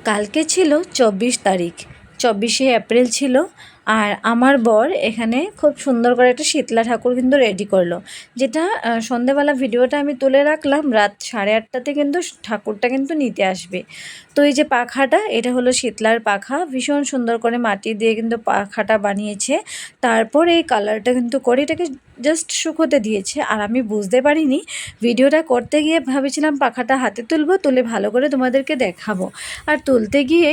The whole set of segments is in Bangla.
কালকে ছিল 24 তারিখ, 24শে এপ্রিল ছিল। আর আমার বর এখানে খুব সুন্দর করে একটা শীতলা ঠাকুর কিন্তু রেডি করলো, যেটা সন্ধেবেলা ভিডিওটা আমি তুলে রাখলাম। রাত 8:30টাতে কিন্তু ঠাকুরটা কিন্তু নিতে আসবে। তো এই যে পাখাটা, এটা হলো শীতলার পাখা, ভীষণ সুন্দর করে মাটি দিয়ে কিন্তু পাখাটা বানিয়েছে। তারপর এই কালারটা কিন্তু করে এটাকে জাস্ট শুকোতে দিয়েছে। আর আমি বুঝতে পারিনি, ভিডিওটা করতে গিয়ে ভেবেছিলাম পাখাটা হাতে তুলে ভালো করে তোমাদেরকে দেখাবো, আর তুলতে গিয়ে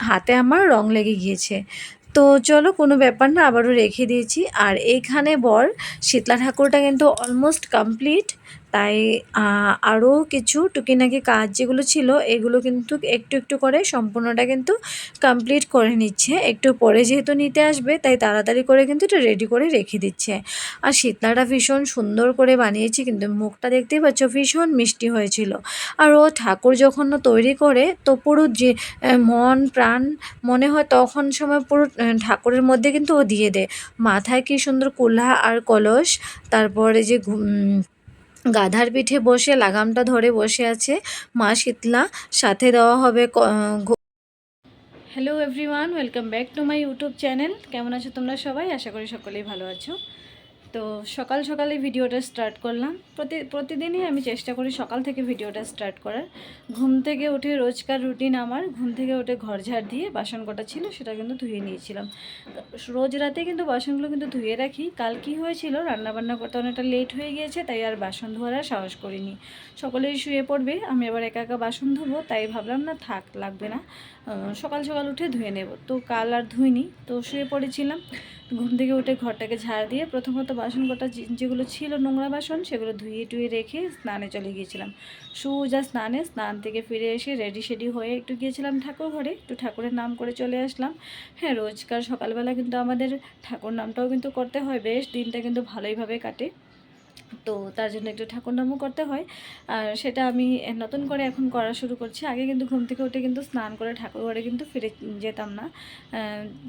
হাতে আমার রং লেগে গিয়েছে। তো চলো, কোনো ব্যাপার না, আবারও রেখে দিয়েছি। আর এইখানে বর শীতলা ঠাকুরটা কিন্তু অলমোস্ট কমপ্লিট, তাই আরও কিছু টুকিনাকি কাজ যেগুলো ছিল এগুলো কিন্তু একটু একটু করে সম্পূর্ণটা কিন্তু কমপ্লিট করে নিচ্ছে। একটু পরে যেহেতু নিতে আসবে, তাই তাড়াতাড়ি করে কিন্তু এটা রেডি করে রেখে দিচ্ছে। আর শীতলাটা ভীষণ সুন্দর করে বানিয়েছি, কিন্তু মুখটা দেখতেই পাচ্ছ ভীষণ মিষ্টি হয়েছিল। আর ও ঠাকুর যখন তৈরি করে, তো পুরো যে মন প্রাণ মনে হয় তখন সময় পুরো ঠাকুরের মধ্যে কিন্তু ও দিয়ে দেয়। মাথায় কি সুন্দর কুলা আর কলস, তারপরে যে গাধার পিঠে বসে লাগামটা ধরে বসে আছে মা শীতলা, সাথে দেওয়া হবে। Hello everyone, welcome back to my YouTube channel. কেমন আছো তোমরা সবাই? আশা করি সকলেই ভালো আছো। তো সকাল সকালে ভিডিওটা স্টার্ট করলাম। প্রতিদিনই আমি চেষ্টা করি সকাল থেকে ভিডিওটা স্টার্ট করার। ঘুম থেকে উঠে রোজকার রুটিন আমার, ঘুম থেকে উঠে ঘর ঝাড় দিয়ে বাসন কটা ছিল সেটা কিন্তু ধুয়ে নিয়েছিলাম। রোজ রাতে কিন্তু বাসনগুলো কিন্তু ধুয়ে রাখি। কাল কি হয়েছিল, রান্নাবান্না করতে অনেকটা লেট হয়ে গিয়েছে, তাই আর বাসন ধোয়ার আর সাহস করিনি। সকলেই শুয়ে পড়বে, আমি আবার একা একা বাসন ধোবো, তাই ভাবলাম না থাক, লাগবে না, সকাল সকাল উঠে ধুয়ে নেব। তো কাল আর ধুইনি, তো শুয়ে পড়েছিলাম। ঘুম থেকে উঠে ঘরটাকে ঝাড় দিয়ে প্রথমত বাসন কটা যেগুলো ছিল নোংরা বাসন সেগুলো ধুয়ে টুয়ে রেখে স্নানে চলে গিয়েছিলাম। সোজা স্নান থেকে ফিরে এসে রেডি শেডি হয়ে একটু গিয়েছিলাম ঠাকুর ঘরে, একটু ঠাকুরের নাম করে চলে আসলাম। হ্যাঁ, রোজকার সকালবেলা কিন্তু আমাদের ঠাকুর নামটাও কিন্তু করতে হয়, বেশ দিনটা কিন্তু ভালোইভাবে কাটে। তো তার জন্য একটু ঠাকুর নামও করতে হয়। আর সেটা আমি নতুন করে এখন করা শুরু করছি। আগে কিন্তু ঘুম থেকে উঠে কিন্তু স্নান করে ঠাকুর ঘরে কিন্তু ফিরে যেতাম না,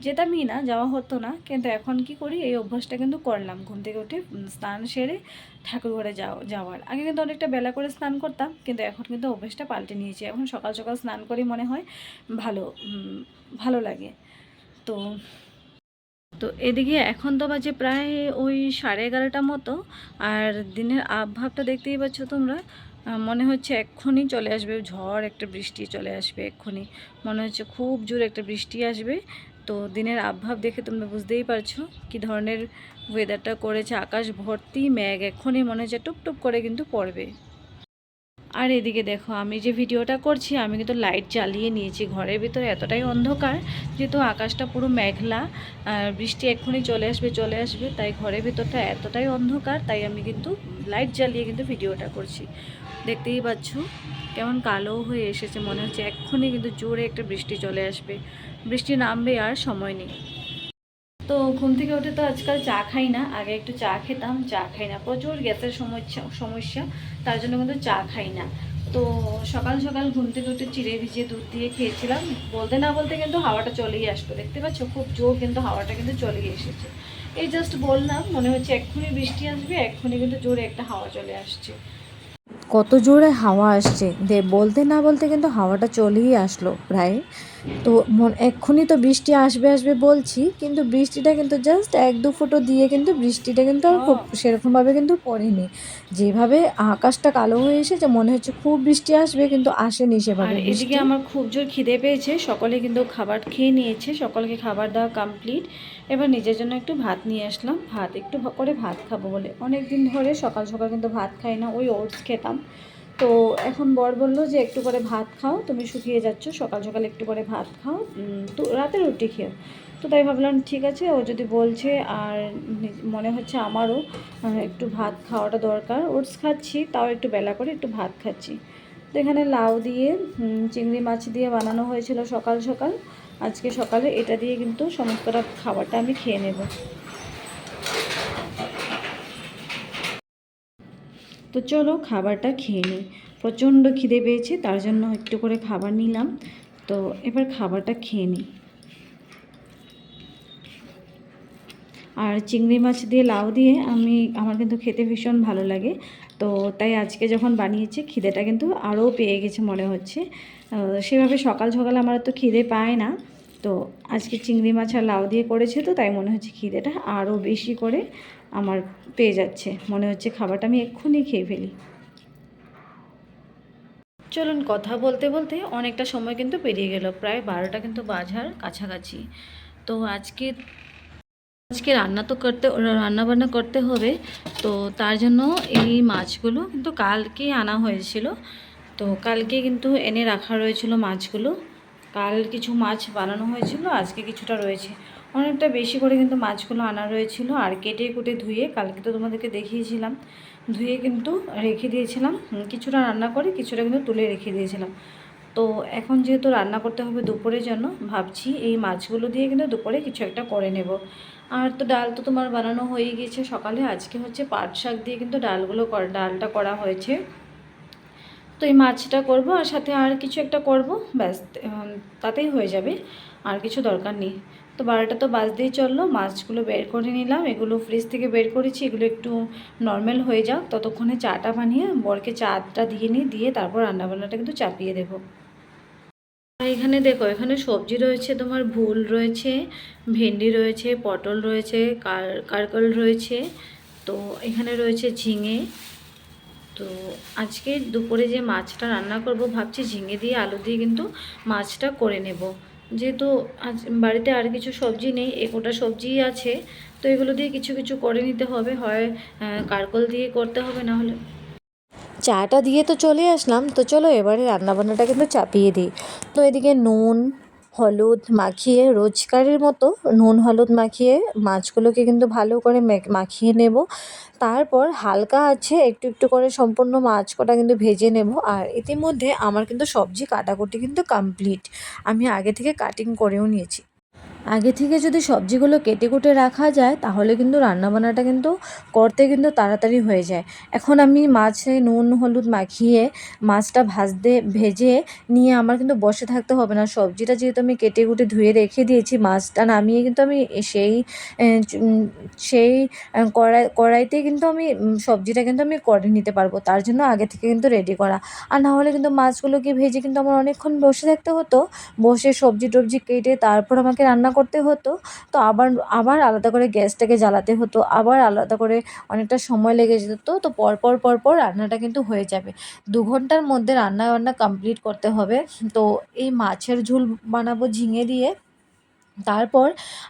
যেতামই না, যাওয়া হতো না। কিন্তু এখন কি করি, এই অভ্যাসটা কিন্তু করলাম, ঘুম থেকে উঠে স্নান সেরে ঠাকুর ঘরে যাওয়ার। আগে কিন্তু অনেকটা বেলা করে স্নান করতাম, কিন্তু এখন কিন্তু অভ্যাসটা পাল্টে নিয়েছি। এখন সকাল সকাল স্নান করি, মনে হয় ভালো লাগে। তো তো এদিকে এখন তো বাজে প্রায় ওই 11:30 মতো। আর দিনের আবহাওয়াটা দেখতেই পাচ্ছ তোমরা, মনে হচ্ছে এক্ষুনি চলে আসবে ঝড়, একটা বৃষ্টি চলে আসবে এক্ষুনি, মনে হচ্ছে খুব জোর একটা বৃষ্টি আসবে। তো দিনের আবহাওয়া দেখে তোমরা বুঝতেই পারছো কী ধরনের ওয়েদারটা করেছে। আকাশ ভর্তি মেঘ, এক্ষুনি মনে হচ্ছে টুপটুপ করে কিন্তু পড়বে। আর এদিকে দেখো, আমি যে ভিডিওটা করছি আমি কিন্তু লাইট জ্বালিয়ে নিয়েছি। ঘরের ভিতরে এতটাই অন্ধকার, যেহেতু আকাশটা পুরো মেঘলা, আর বৃষ্টি এক্ষুনি চলে আসবে, তাই ঘরের ভিতরটা এতটাই অন্ধকার, তাই আমি কিন্তু লাইট জ্বালিয়ে কিন্তু ভিডিওটা করছি। দেখতেই পাচ্ছ কেমন কালো হয়ে এসেছে, মনে হচ্ছে এক্ষুনি কিন্তু জোরে একটা বৃষ্টি চলে আসবে। বৃষ্টি নামবে আর সময় নেই। তো ঘুম থেকে উঠে তো আজকাল চা খাই না, আগে একটু চা খেতাম, চা খাই না, প্রচুর গ্যাসের সমস্যা, তার জন্য কিন্তু চা খাই না। তো সকাল সকাল ঘুম থেকে উঠে চিড়ে ভিজিয়ে দুধ দিয়ে খেয়েছিলাম। বলতে না বলতে কিন্তু হাওয়াটা চলেই আসতো, দেখতে পাচ্ছ খুব জোর কিন্তু হাওয়াটা কিন্তু চলেই এসেছে। এই জাস্ট বললাম, মনে হচ্ছে এক্ষুনি বৃষ্টি আসবে, এক্ষুনি কিন্তু জোরে একটা হাওয়া চলে আসছে। কত জোরে হাওয়া আসছে, বলতে না বলতে কিন্তু হাওয়াটা চলেই আসলো প্রায়। তো এক্ষুনি তো বৃষ্টি আসবে আসবে বলছি, কিন্তু বৃষ্টিটা কিন্তু জাস্ট 1-2 ফুটো দিয়ে কিন্তু বৃষ্টিটা কিন্তু আর খুব সেরকমভাবে কিন্তু পড়েনি। যেভাবে আকাশটা কালো হয়ে এসেছে মনে হচ্ছে খুব বৃষ্টি আসবে, কিন্তু আসেনি সেভাবে বৃষ্টি। এদিকে আমার খুব জোর খিদে পেয়েছে, সকলে কিন্তু খাবার খেয়ে নিয়েছে, সকলকে খাবার দেওয়া কমপ্লিট। এবার নিজের জন্য একটু ভাত নিয়ে আসলাম, একটু করে ভাত খাবো বলে। অনেক দিন ধরে সকাল সকাল কিন্তু ভাত খাই না, ওই ওটস খেতাম। তো এখন বর বললো যে একটু করে ভাত খাও, তুমি শুকিয়ে যাচ্ছ, সকাল সকাল একটু করে ভাত খাও, তো রাতে রুটি খেও। তো তাই ভাবলাম ঠিক আছে, ও যদি বলছে, আর মনে হচ্ছে আমারও একটু ভাত খাওয়াটা দরকার। ওটস খাচ্ছি, তাও একটু বেলা করে একটু ভাত খাচ্ছি। তো এখানে লাউ দিয়ে চিংড়ি মাছ দিয়ে বানানো হয়েছিল সকাল সকাল। আজকে সকালে এটা দিয়ে কিন্তু সমস্তটা খাবারটা আমি খেয়ে নেব। তো চলো খাবারটা খেয়ে নিই, প্রচণ্ড খিদে পেয়েছে, তার জন্য একটু করে খাবার নিলাম। তো এবার খাবারটা খেয়ে নিই। আর চিংড়ি মাছ দিয়ে লাউ দিয়ে আমার কিন্তু খেতে ভীষণ ভালো লাগে। তো তাই আজকে যখন বানিয়েছি খিদেটা কিন্তু আরও পেয়ে গেছে মনে হচ্ছে। সেভাবে সকাল সকাল আমার তো খিদে পায় না। তো আজকে চিংড়ি মাছ আর লাউ দিয়ে করেছে, তো তাই মনে হচ্ছে খিদেটা আরও বেশি করে আমার পেয়ে যাচ্ছে, মনে হচ্ছে খাবারটা আমি এক্ষুনি খেয়ে ফেলি। চলুন, কথা বলতে বলতে অনেকটা সময় কিন্তু পেরিয়ে গেল, প্রায় 12টা কিন্তু বাজার কাছাকাছি। তো আজকে আজকে রান্না বান্না করতে হবে। তো তার জন্য এই মাছগুলো কিন্তু কালকে আনা হয়েছিল, তো কালকে কিন্তু এনে রাখা রয়েছিল মাছগুলো। কাল কিছু মাছ বানানো হয়েছিল, আজকে কিছুটা রয়েছে। অনেকটা বেশি করে কিন্তু মাছগুলো আনা রয়েছিল, আর কেটে কুটে ধুয়ে কালকে তো তোমাদেরকে দেখিয়েছিলাম, ধুয়ে কিন্তু রেখে দিয়েছিলাম। কিছুটা রান্না করে কিছুটা কিন্তু তুলে রেখে দিয়েছিলাম। তো এখন যেহেতু রান্না করতে হবে দুপুরের জন্য, ভাবছি এই মাছগুলো দিয়ে কিন্তু দুপুরে কিছু একটা করে নেব। আর তো ডাল তো তোমার বানানো হয়ে গিয়েছে সকালে। আজকে হচ্ছে পাট শাক দিয়ে কিন্তু ডালটা করা হয়েছে। তো এই মাছটা করব, আর সাথে আর কিছু একটা করব, ব্যাস তাতেই হয়ে যাবে, আর কিছু দরকার নেই। তো 12টা তো বাজতেই চললো, মাছগুলো বের করে নিলাম, এগুলো ফ্রিজ থেকে বের করেছি, এগুলো একটু নর্মাল হয়ে যাক, ততক্ষণে চাটা বানিয়ে বরকে চাটা দিয়ে নিই, দিয়ে তারপর রান্নাবান্নাটা কিন্তু চাপিয়ে দেবো। এখানে দেখো, এখানে সবজি রয়েছে, তোমার ভুল রয়েছে, ভেন্ডি রয়েছে, পটল রয়েছে, কারকল রয়েছে, তো এখানে রয়েছে ঝিঙে। তো আজকে দুপুরে যে মাছটা রান্না করব, ভাবছি ঝিঙে দিয়ে আলু দিয়ে কিন্তু মাছটা করে নেব। যেহেতু আজ বাড়িতে আর কিছু সবজি নেই, একটা সবজিই আছে, তো এগুলো দিয়ে কিছু কিছু করে নিতে হবে, হয় কারকল দিয়ে করতে হবে, না হলে চাটা দিয়ে তো চলে আসলাম। তো চলো এবারে রান্নাবান্নাটা কিন্তু চাপিয়ে দিই। তো এদিকে নুন হলুদ মাখিয়ে, রোজকারের মতো নুন হলুদ মাখিয়ে মাছগুলোকে কিন্তু ভালো করে মাখিয়ে নেব। তারপর হালকা আছে একটু একটু করে সম্পূর্ণ মাছ কটা কিন্তু ভেজে নেব। আর ইতিমধ্যে আমার কিন্তু সবজি কাটাকুটি কিন্তু কমপ্লিট, আমি আগে থেকে কাটিং করেও নিয়েছি। আগে থেকে যদি সবজিগুলো কেটে কুটে রাখা যায়, তাহলে কিন্তু রান্নাবান্নাটা কিন্তু করতে কিন্তু তাড়াতাড়ি হয়ে যায়। এখন আমি মাছে নুন হলুদ মাখিয়ে মাছটা ভেজে নিয়ে আমার কিন্তু বসে থাকতে হবে না। সবজিটা যেহেতু আমি কেটে কুটে ধুয়ে রেখে দিয়েছি, মাছটা নামিয়ে কিন্তু আমি সেই সেই কড়াইতেই কিন্তু আমি সবজিটা কিন্তু আমি করে নিতে পারবো। তার জন্য আগে থেকে কিন্তু রেডি করা। আর না হলে কিন্তু মাছগুলোকে ভেজে কিন্তু আমার অনেকক্ষণ বসে থাকতে হতো, বসে সবজি টবজি কেটে তারপর আমাকে রান্না করতে হতো। তো আবার আবার আলাদা করে গ্যাসটাকে জ্বালাতে হতো, আবার আলাদা করে অনেকটা সময় লেগে যেত। তো পর রান্নাটা কিন্তু হয়ে যাবে। 2 ঘন্টার মধ্যে রান্না বান্না কমপ্লিট করতে হবে। তো এই মাছের ঝোল বানাবো ঝিঙে দিয়ে, তারপর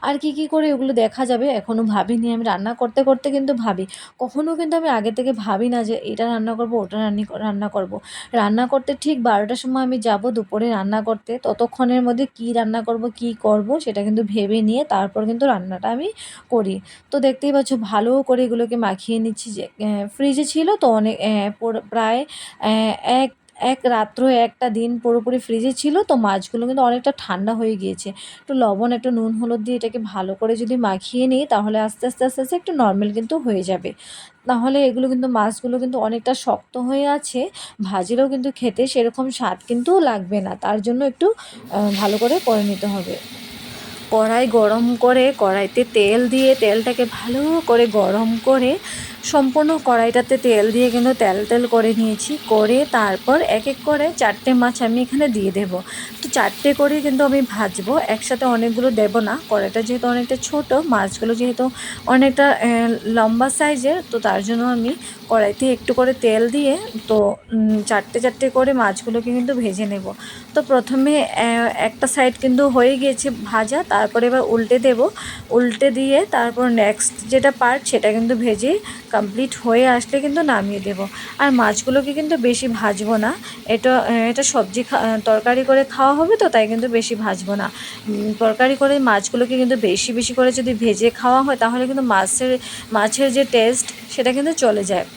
আর কি করে ওগুলো দেখা যাবে, এখনও ভাবিনি। আমি রান্না করতে করতে কিন্তু ভাবি, কখনও কিন্তু আমি আগে থেকে ভাবি না যে এটা রান্না করব ওটা রান্না করব। রান্না করতে ঠিক 12টার সময় আমি যাব দুপুরে রান্না করতে, ততক্ষণের মধ্যে কি রান্না করব কি করব সেটা কিন্তু ভেবে নিয়ে তারপর কিন্তু রান্নাটা আমি করি। তো দেখতেই পাচ্ছ ভালো করে এগুলোকে মাখিয়ে নিচ্ছি। যে ফ্রিজে ছিল তো অনেক প্রায় এক এক রাত্র একটা দিন পুরোপুরি ফ্রিজে ছিল, তো মাছগুলো কিন্তু অনেকটা ঠান্ডা হয়ে গিয়েছে। একটু লবণ একটু নুন হলুদ দিয়ে এটাকে ভালো করে যদি মাখিয়ে নিই, তাহলে আস্তে আস্তে আস্তে আস্তে একটু নর্মাল কিন্তু হয়ে যাবে। নাহলে এগুলো কিন্তু মাছগুলো কিন্তু অনেকটা শক্ত হয়ে আছে, ভাজিলেও কিন্তু খেতে সেরকম স্বাদ কিন্তু লাগবে না। তার জন্য একটু ভালো করে নিতে হবে। কড়াই গরম করে কড়াইতে তেল দিয়ে তেলটাকে ভালো করে গরম করে সম্পূর্ণ কড়াইটাতে তেল দিয়ে কিন্তু তেল করে নিয়েছি। করে তারপর এক এক করে 4টে মাছ আমি এখানে দিয়ে দেব। তো 4টে করে কিন্তু আমি ভাজবো, একসাথে অনেকগুলো দেব না। কড়াইটা যেহেতু অনেকটা ছোট, মাছগুলো যেহেতু অনেকটা লম্বা সাইজের, তো তার জন্য আমি কড়াইতে একটু করে তেল দিয়ে তো 4টে করে মাছগুলোকে কিন্তু ভেজে নেব। তো প্রথমে একটা সাইড কিন্তু হয়ে গিয়েছে ভাজা, তারপরে এবার উল্টে দেব। উল্টে দিয়ে তারপর নেক্সট যেটা পার্ট সেটা কিন্তু ভেজে কমপ্লিট হয়ে আসলে কিন্তু নামিয়ে দেব। আর মাছগুলোকে কিন্তু বেশি ভাজবো না, এটা সবজি তরকারি করে খাওয়া হবে, তো তাই কিন্তু বেশি ভাজবো না। তরকারি করে মাছগুলোকে কিন্তু বেশি বেশি করে যদি ভেজে খাওয়া হয়, তাহলে কিন্তু মাছের যে টেস্ট সেটা কিন্তু চলে যায়,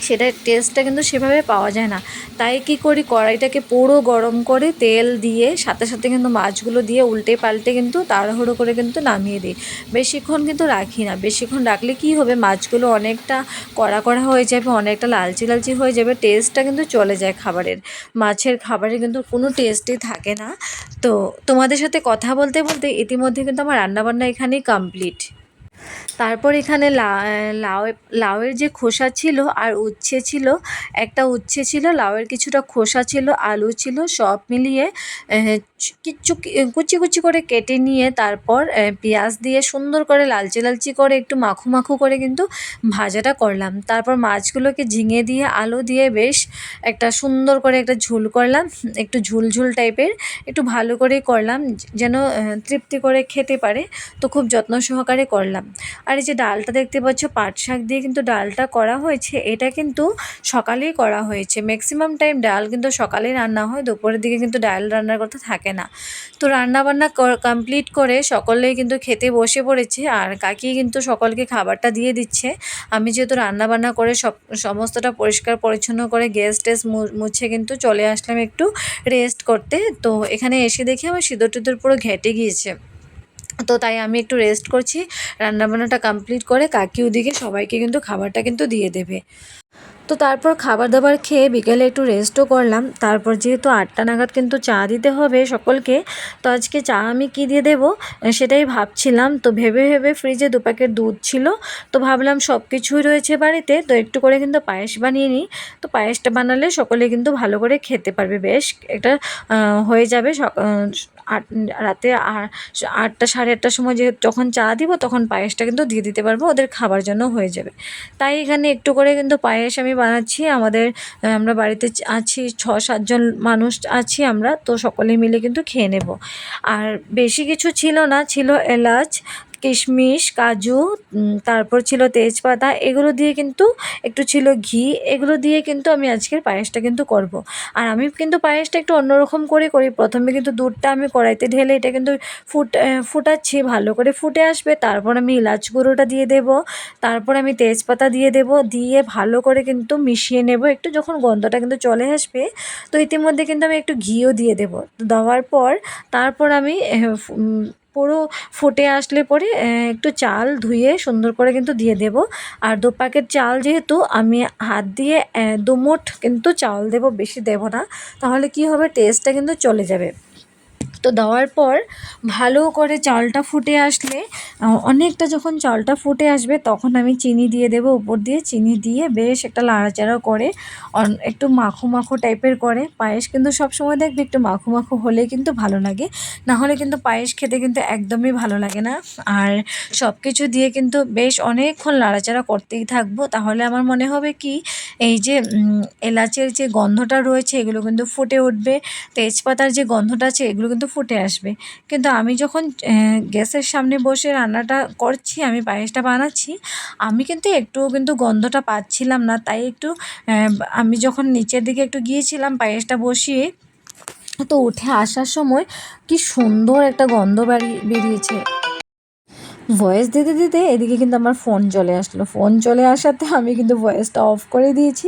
সেটার টেস্টটা কিন্তু সেভাবে পাওয়া যায় না। তাই কি করি, কড়াইটাকে পুরো গরম করে তেল দিয়ে সাথে সাথে কিন্তু মাছগুলো দিয়ে উল্টে পাল্টে কিন্তু তাড়াহুড়ো করে কিন্তু নামিয়ে দিই। বেশিক্ষণ কিন্তু রাখি না, বেশিক্ষণ রাখলে কি হবে, মাছগুলো অনেকটা কড়া হয়ে যাবে, অনেকটা লালচি হয়ে যাবে, টেস্টটা কিন্তু চলে যায় খাবারের। মাছের খাবারে কিন্তু কোনো টেস্টই থাকে না। তো তোমাদের সাথে কথা বলতে বলতে ইতিমধ্যে কিন্তু আমার রান্নাবান্না এখানেই কমপ্লিট। তারপর এখানে লাউয়ের যে খোসা ছিল আর উচ্ছে ছিল, একটা উচ্ছে ছিল, লাউয়ের কিছুটা খোসা ছিল, আলু ছিল, সব মিলিয়ে কিছু কুচি কুচি করে কেটে নিয়ে তারপর পেঁয়াজ দিয়ে সুন্দর করে লালচে লালচে করে একটু মাখু মাখু করে কিন্তু ভাজাটা করলাম। তারপর মাছগুলোকে ঝিঙে দিয়ে আলু দিয়ে বেশ একটা সুন্দর করে একটা ঝোল করলাম, একটু ঝুলঝুল টাইপের, একটু ভালো করেই করলাম যেন তৃপ্তি করে খেতে পারে। তো খুব যত্ন সহকারে করলাম। আর এই যে ডালটা দেখতে পাচ্ছ পাট শাক দিয়ে কিন্তু ডালটা করা হয়েছে, এটা কিন্তু সকালেই করা হয়েছে। ম্যাক্সিমাম টাইম ডাল কিন্তু সকালেই রান্না হয়, দুপুরের দিকে কিন্তু ডাল রান্নার কথা থাকে না। তো রান্নাবান্না কমপ্লিট করে সকলেই কিন্তু খেতে বসে পড়েছে, আর কাকি কিন্তু সকলকে খাবারটা দিয়ে দিচ্ছে। আমি যেহেতু রান্নাবান্না করে সমস্তটা পরিষ্কার পরিচ্ছন্ন করে গ্যাস টেস মুছে কিন্তু চলে আসলাম একটু রেস্ট করতে। তো এখানে এসে দেখি আমার সিঁদুর টিঁদুর পুরো ঘেটে গিয়েছে, তো তাই আমি একটু রেস্ট করছি। রান্নাবান্নাটা কমপ্লিট করে কাকি ওদিকে সবাইকে কিন্তু খাবারটা কিন্তু দিয়ে দেবে। তো তারপর খাবার দাবার খেয়ে বিকেলে একটু রেস্টও করলাম। তারপর যেহেতু 8টা নাগাদ কিন্তু চা দিতে হবে সকলকে, তো আজকে চা আমি কী দিয়ে দেবো সেটাই ভাবছিলাম। তো ভেবে ভেবে ফ্রিজে 2 প্যাকেট দুধ ছিল, তো ভাবলাম সব কিছুই রয়েছে বাড়িতে, তো একটু করে কিন্তু পায়েস বানিয়ে নিই। তো পায়েসটা বানালে সকলে কিন্তু ভালো করে খেতে পারবে, বেশ এটা হয়ে যাবে। রাতে 8টা সাড়ে 8টার সময় যখন চা দিব তখন পায়েসটা কিন্তু দিয়ে দিতে পারবো, ওদের খাবার জন্য হয়ে যাবে। তাই এখানে একটু করে কিন্তু পায়েস আমি বানাচ্ছি। আমরা বাড়িতে আছি 6-7 জন মানুষ আছি আমরা, তো সকলে মিলে কিন্তু খেয়ে নেব। আর বেশি কিছু ছিল না, ছিল এলাচ, কিশমিশ, কাজু, তারপর ছিল তেজপাতা, এগুলো দিয়ে কিন্তু একটু ছিল ঘি, এগুলো দিয়ে কিন্তু আমি আজকের পায়েসটা কিন্তু করব। আর আমি কিন্তু পায়েসটা একটু অন্যরকম করে করি। প্রথমে কিন্তু দুধটা আমি কড়াইতে ঢেলে এটা কিন্তু ফুটাচ্ছি, ভালো করে ফুটে আসবে, তারপর আমি এলাচ গুঁড়োটা দিয়ে দেব, তারপর আমি তেজপাতা দিয়ে দেব, দিয়ে ভালো করে কিন্তু মিশিয়ে নেব একটু। যখন গন্ধটা কিন্তু চলে আসবে, তো ইতিমধ্যে কিন্তু আমি একটু ঘিও দিয়ে দেব। দেওয়ার পর তারপর আমি পুরো ফুটে আসলে পরে একটু চাল ধুয়ে সুন্দর করে কিন্তু দিয়ে দেব। আর 2 প্যাকেট চাল যেহেতু, আমি হাত দিয়ে 2 মুঠ কিন্তু চাল দেব, বেশি দেব না, তাহলে কি হবে টেস্টটা কিন্তু চলে যাবে। তো দেওয়ার পর ভালো করে চালটা ফুটে আসলে, অনেকটা যখন চালটা ফুটে আসবে তখন আমি চিনি দিয়ে দেবো উপর দিয়ে। চিনি দিয়ে বেশ একটা নাড়াচাড়া করে একটু মাখো মাখো টাইপের করে। পায়েস কিন্তু সবসময় দেখবে একটু মাখো মাখো হলে কিন্তু ভালো লাগে, না হলে কিন্তু পায়েস খেতে কিন্তু একদমই ভালো লাগে না। আর সব কিছু দিয়ে কিন্তু বেশ অনেকক্ষণ নাড়াচাড়া করতেই থাকবো, তাহলে আমার মনে হবে কি এই যে এলাচের যে গন্ধটা রয়েছে এগুলো কিন্তু ফুটে উঠবে, তেজপাতার যে গন্ধটা আছে এগুলো কিন্তু ফুটে আসবে। কিন্তু আমি যখন গ্যাসের সামনে বসে রান্নাটা করছি, আমি পায়েসটা বানাচ্ছি, আমি কিন্তু একটুও কিন্তু গন্ধটা পাচ্ছিলাম না। তাই একটু আমি যখন নিচের দিকে একটু গিয়েছিলাম পায়েসটা বসিয়ে, তো উঠে আসার সময় কি সুন্দর একটা গন্ধ বেরিয়েছে। ভয়েস দিতে দিতে এদিকে কিন্তু আমার ফোন চলে আসলো। ফোন চলে আসাতে আমি কিন্তু ভয়েসটা অফ করে দিয়েছি,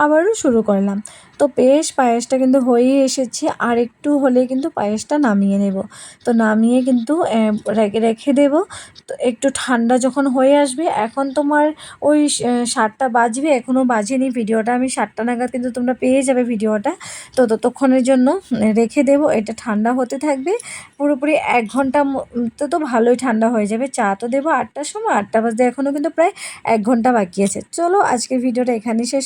আবারও শুরু করলাম। তো বেশ পায়েসটা কিন্তু হয়েই এসেছে, আর একটু হলে কিন্তু পায়েসটা নামিয়ে নেব। তো নামিয়ে কিন্তু রেখে দেব। তো একটু ঠান্ডা যখন হয়ে আসবে, এখন তোমার ওই 7টা বাজবে, এখনও বাজেনি। ভিডিওটা আমি 7টা নাগাদ কিন্তু তোমরা পেয়ে যাবে ভিডিওটা। তো ততক্ষণের জন্য রেখে দেব, এটা ঠান্ডা হতে থাকবে। পুরোপুরি 1 ঘন্টা তো ভালোই ঠান্ডা হয়ে যাবে। চা তো দেবো 8টার সময়, 8টা বাজতে এখনও কিন্তু প্রায় 1 ঘন্টা বাকি আছে। চলো আজকের ভিডিওটা এখানেই শেষ।